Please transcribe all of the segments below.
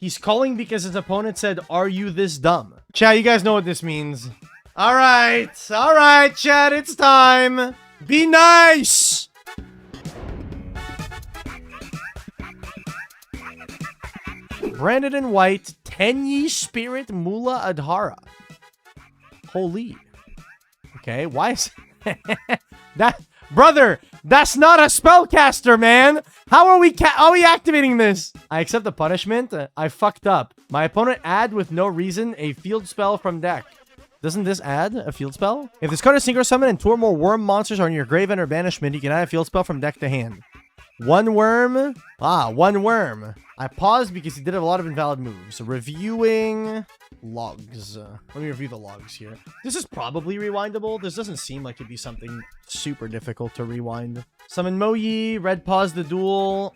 He's calling because his opponent said, "Are you this dumb?" Chat, you guys know what this means. All right, chat, it's time. Be nice. Branded in white, Tenyi Spirit Mula Adhara. Holy. Okay, why is that? Brother, that's not a spellcaster, man. How are we activating this? I accept the punishment. I fucked up. My opponent add with no reason a field spell from deck. Doesn't this add a field spell? If this card is synchro summon and 2 or more worm monsters are in your grave under banishment, you can add a field spell from deck to hand. 1 worm. 1 worm. I paused because he did a lot of invalid moves. Reviewing logs. Let me review the logs here. This is probably rewindable. This doesn't seem like it'd be something super difficult to rewind. Summon Moyi. Red paused the duel.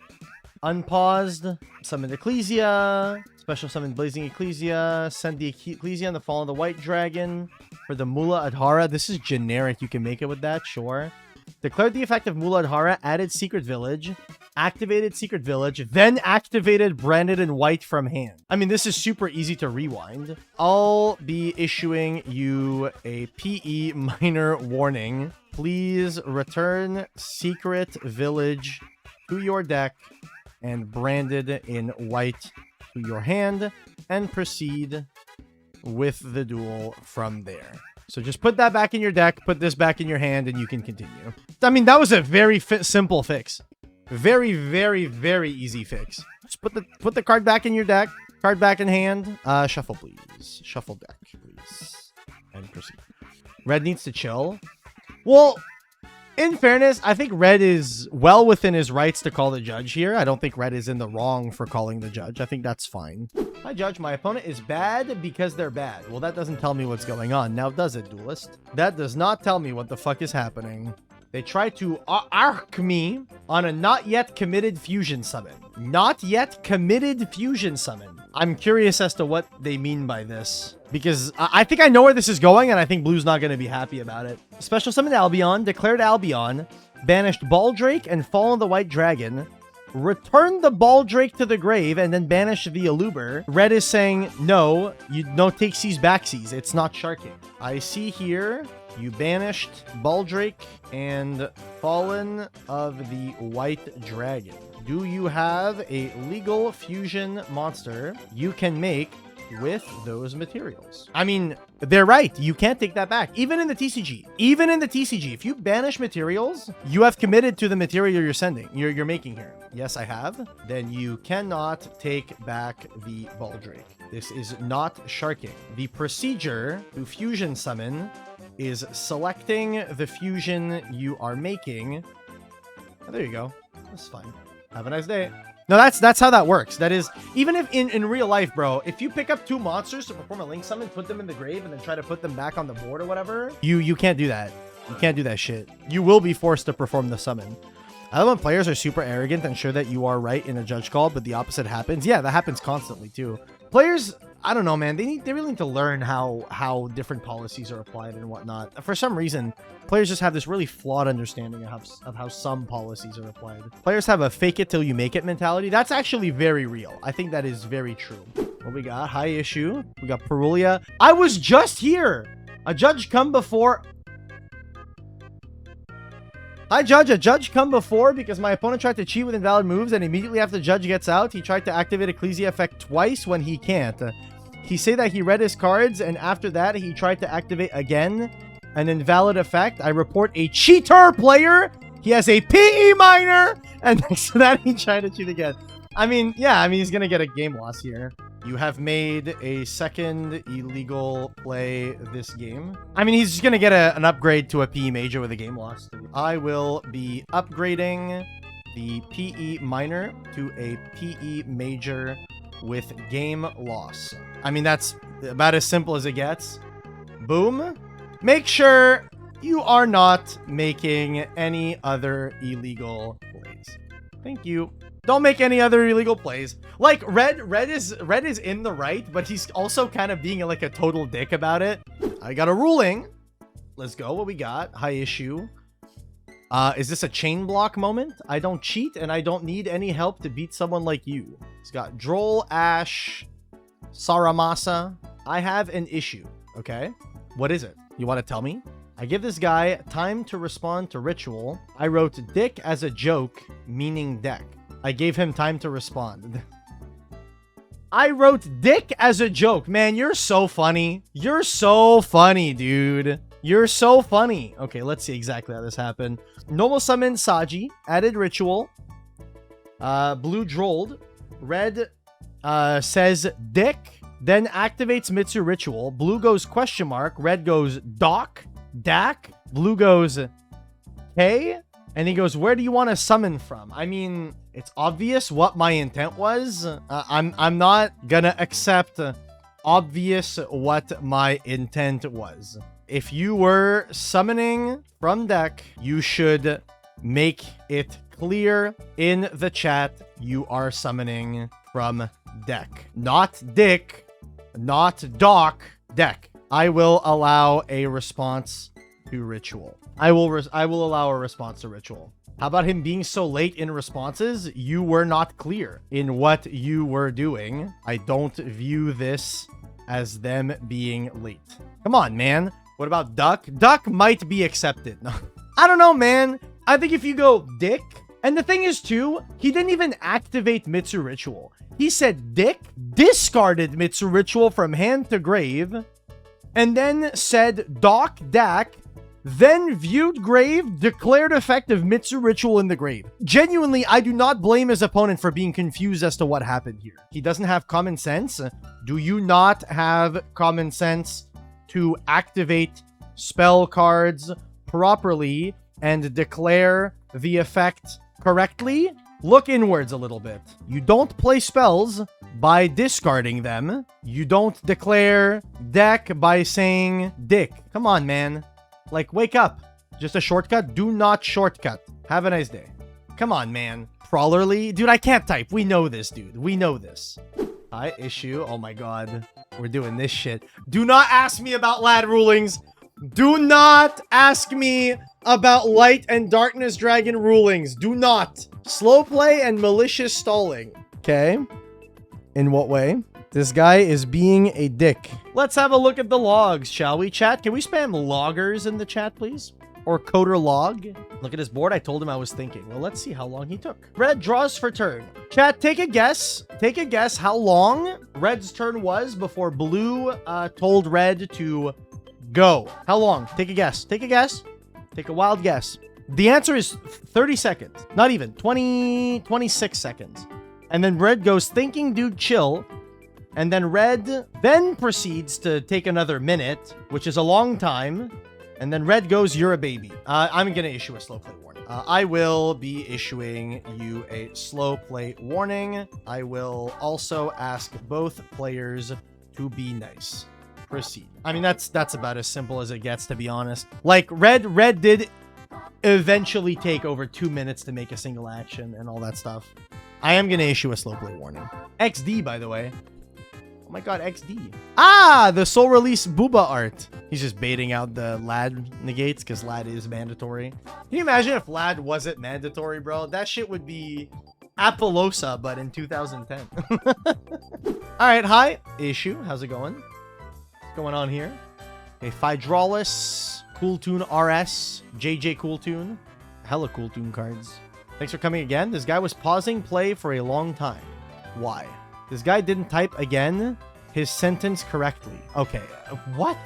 Unpaused. Summoned Ecclesia. Special summon Blazing Ecclesia. Send the Ecclesia and the Fall of the White Dragon. For the Mula Adhara. This is generic. You can make it with that. Sure. Declared the effect of Mula Adhara, added Secret Village, activated Secret Village, then activated Branded in White from hand. I mean, this is super easy to rewind. I'll be issuing you a PE minor warning. Please return Secret Village to your deck and Branded in White to your hand and proceed with the duel from there. So just put that back in your deck, put this back in your hand, and you can continue. I mean, that was a very simple fix. Very, very, very easy fix. Just put the card back in your deck, card back in hand. Shuffle, please. Shuffle deck, please. And proceed. Red needs to chill. Well, in fairness, I think Red is well within his rights to call the judge here. I don't think Red is in the wrong for calling the judge. I think that's fine. Hi, Judge. My opponent is bad because they're bad. Well, that doesn't tell me what's going on. Now, does it, Duelist? That does not tell me what the fuck is happening. They try to arc me on a not yet committed fusion summon. Not yet committed fusion summon. I'm curious as to what they mean by this, because I think I know where this is going, and I think Blue's not going to be happy about it. Special summoned Albion, declared Albion, banished Baldrake and Fall of the White Dragon, returned the Baldrake to the grave, and then banished the Aluber. Red is saying, no, you no takesies backsies. It's not sharking. I see here you banished Baldrake and Fallen of the White Dragon. Do you have a legal fusion monster you can make with those materials? I mean, they're right. You can't take that back. Even in the TCG. Even in the TCG, if you banish materials, you have committed to the material you're sending. You're making here. Yes, I have. Then you cannot take back the Baldrake. This is not sharking. The procedure to fusion summon is selecting the fusion you are making. Oh, there you go. That's fine. Have a nice day. No, that's how that works. That is, even if in real life, bro, if you pick up 2 monsters to perform a link summon, put them in the grave, and then try to put them back on the board or whatever, you can't do that. You can't do that shit. You will be forced to perform the summon. I love when players are super arrogant and sure that you are right in a judge call, but the opposite happens. Yeah, that happens constantly too. Players, I don't know, man. They really need to learn how different policies are applied and whatnot. For some reason, players just have this really flawed understanding of how some policies are applied. Players have a fake it till you make it mentality. That's actually very real. I think that is very true. What we got? High issue. We got Perulia. I was just here. A judge come before. Hi, Judge. A judge come before because my opponent tried to cheat with invalid moves, and immediately after the judge gets out, he tried to activate Ecclesia effect twice when he can't. He say that he read his cards, and after that, he tried to activate again an invalid effect. I report a cheater player. He has a PE minor, and next to that, he tried to cheat again. I mean, yeah, I mean, he's going to get a game loss here. You have made a second illegal play this game. I mean, he's just going to get an upgrade to a PE major with a game loss. I will be upgrading the PE minor to a PE major with game loss. I mean, that's about as simple as it gets. Boom. Make sure you are not making any other illegal plays. Thank you. Don't make any other illegal plays. Like, Red is in the right, but he's also kind of being like a total dick about it. I got a ruling. Let's go. What we got? High issue. Is this a chain block moment? I don't cheat and I don't need any help to beat someone like you. He's got Droll, Ash, Saramasa. I have an issue, okay? What is it? You want to tell me? I give this guy time to respond to ritual. I wrote dick as a joke, meaning deck. I gave him time to respond. I wrote dick as a joke. Man, you're so funny. You're so funny, dude. You're so funny. Okay, let's see exactly how this happened. Normal summon Saji. Added ritual. Blue drolled. Red says dick. Then activates Mitsu ritual. Blue goes question mark. Red goes doc. Dak. Blue goes K. And he goes, where do you want to summon from? I mean, it's obvious what my intent was. I'm not gonna accept obvious what my intent was. If you were summoning from deck, you should make it clear in the chat you are summoning from deck. Not dick, not doc, deck. I will allow a response to ritual. I will allow a response to ritual. How about him being so late in responses? You were not clear in what you were doing. I don't view this as them being late. Come on, man. What about duck? Duck might be accepted. No. I don't know, man. I think if you go dick, and the thing is too, he didn't even activate Mitsu ritual. He said dick, discarded Mitsu ritual from hand to grave, and then said doc, dak, then viewed grave, declared effective Mitsu ritual in the grave. Genuinely, I do not blame his opponent for being confused as to what happened here. He doesn't have common sense. Do you not have common sense to activate spell cards properly and declare the effect correctly? Look inwards a little bit. You don't play spells by discarding them. You don't declare deck by saying dick. Come on, man. Like, wake up. Just a shortcut? Do not shortcut. Have a nice day. Come on, man. Prowlerly? Dude, I can't type. We know this, dude. We know this. Hi, issue. Oh my god. We're doing this shit. Do not ask me about lad rulings. Do not ask me about light and darkness dragon rulings. Do not. Slow play and malicious stalling. Okay. In what way? This guy is being a dick. Let's have a look at the logs, shall we, chat? Can we spam loggers in the chat, please? Or coder log? Look at his board. I told him I was thinking. Well, let's see how long he took. Red draws for turn. Chat, take a guess. Take a guess how long Red's turn was before Blue told Red to go. How long? Take a guess. Take a guess. Take a wild guess. The answer is 30 seconds. Not even. 26 seconds. And then Red goes, thinking, dude, chill. And then Red then proceeds to take another minute, which is a long time. And then Red goes, you're a baby. I'm going to issue a slow play warning. I will be issuing you a slow play warning. I will also ask both players to be nice. Proceed. I mean, that's about as simple as it gets, to be honest. Like, Red did eventually take over 2 minutes to make a single action and all that stuff. I am going to issue a slow play warning. XD, by the way. Oh my god, XD. Ah, the soul release Booba art. He's just baiting out the lad negates because lad is mandatory. Can you imagine if lad wasn't mandatory, bro? That shit would be Apollosa, but in 2010. All right, hi. Issue, how's it going? What's going on here? Okay, Phydraulis, Cool Tune RS, JJ Cool Tune. Hella Cool Tune cards. Thanks for coming again. This guy was pausing play for a long time. Why? This guy didn't type again his sentence correctly. Okay, what?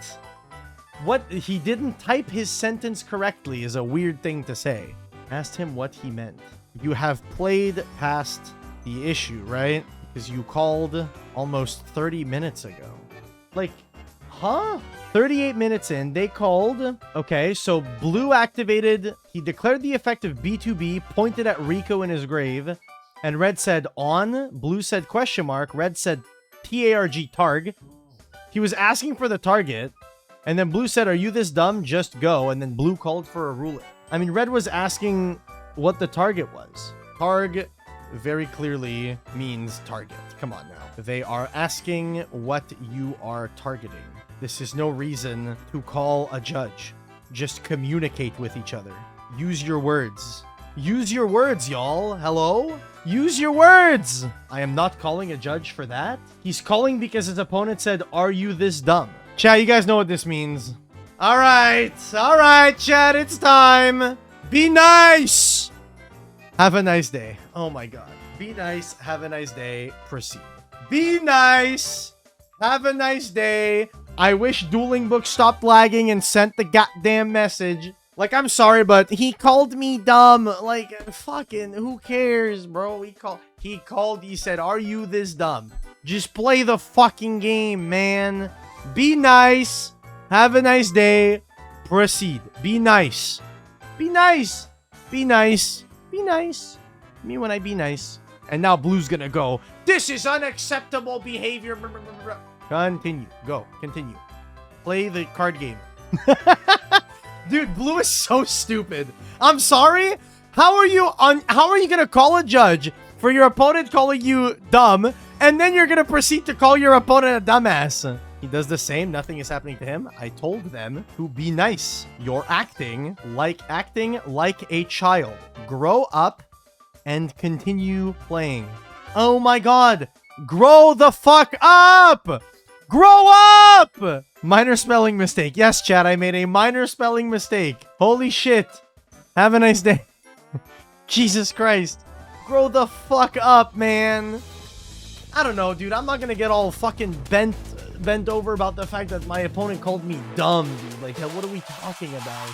What? He didn't type his sentence correctly is a weird thing to say. Asked him what he meant. You have played past the issue, right? Because you called almost 30 minutes ago. Like, huh? 38 minutes in, they called. Okay, so Blue activated. He declared the effect of B2B, pointed at Rico in his grave. And Red said on, Blue said question mark, Red said TARG, targ. He was asking for the target, and then Blue said, are you this dumb? Just go. And then Blue called for a ruling. I mean, Red was asking what the target was. Targ very clearly means target. Come on now. They are asking what you are targeting. This is no reason to call a judge. Just communicate with each other. Use your words. Use your words, y'all. Hello? Use your words. I am not calling a judge for that. He's calling because his opponent said, "Are you this dumb?" Chat, you guys know what this means. All right, chat, it's time. Be nice. Have a nice day. Oh my god. Be nice. Have a nice day. Proceed. Be nice. Have a nice day. I wish Dueling Book stopped lagging and sent the goddamn message. Like, I'm sorry, but he called me dumb. Like, fucking, who cares, bro? He called, he said, "Are you this dumb?" Just play the fucking game, man. Be nice. Have a nice day. Proceed. Be nice. Be nice. Be nice. Be nice. Me when I be nice. And now Blue's gonna go, "This is unacceptable behavior." Continue. Go. Continue. Play the card game. Dude, Blue is so stupid. I'm sorry. How are you gonna call a judge for your opponent calling you dumb, and then you're gonna proceed to call your opponent a dumbass? He does the same. Nothing is happening to him. I told them to be nice. You're acting like a child. Grow up and continue playing. Oh my god. Grow the fuck up! Grow up! Minor spelling mistake. Yes, chat, I made a minor spelling mistake. Holy shit. Have a nice day. Jesus Christ. Grow the fuck up, man. I don't know, dude. I'm not gonna get all fucking bent over about the fact that my opponent called me dumb, dude. Like, what are we talking about?